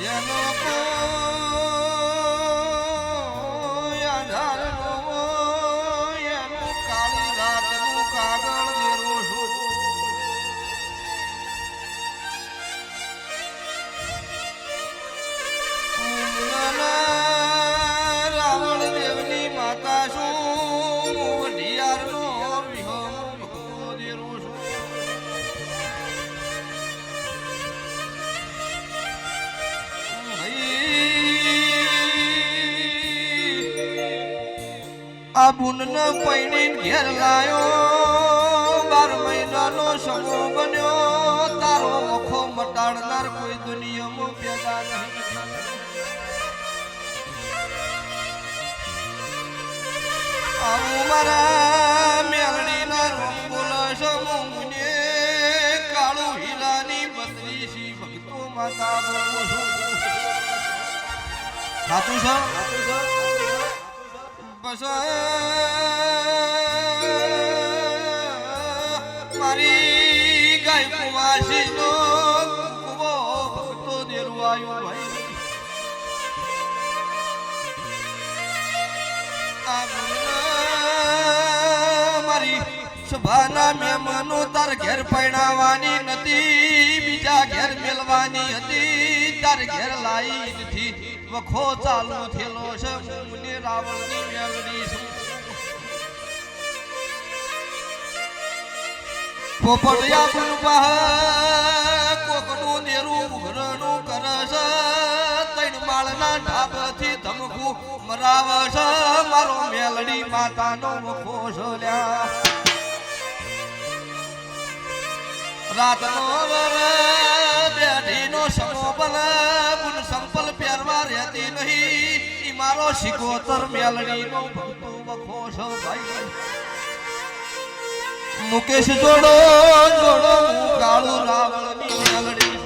જેનો કોઈ આધાર ન હોય એનું કાળી રાતનું કાગળ જેવું છું. રાવણ દેવની માતા શું વઢિયારનો વિહો દેરું છું. આ બુનને પૈણી ઘેર લાયો 12 મહિનાનો સમો બન્યો તારો મુખો મટાડનાર કોઈ દુનિયામાં પેદા નહીં. આવું મારા મેલડીના રંગોલ સમૂહને કાળું હીરાની 32 ભક્તો માતા બોલું છું. સાચું છે બસ મારી ગાય કુવાસીનો કુવો ભક્તો દેરું આવ્યો ભાઈ. મારી સભાના મહેમાનો તાર ઘેર પૈણાવાની નથી બીજા ઘેર મેલવાની હતી તાર ઘેર લાઈ નથી વખો ચાલુ થયેલો છે મને રાવણની મેલડી છું. પોપડિયા બુલબા કોકનું દેરું ઉઘરણું કરે છે 3 માળના ઢાબથી ધમકું મરાવે છે મારો મેલડી માતાનો વખો છોલ્યા. રાતનો બેઠીનો સમો બને બુન સંપલ પહેરવા રહેતી નહીં ઈ મારો શિકોતર મેલડીનો ભક્તો વખો છો ભાઈ. મુકેશ જોડો જોડો હું કાળું રાવણની મેલડી.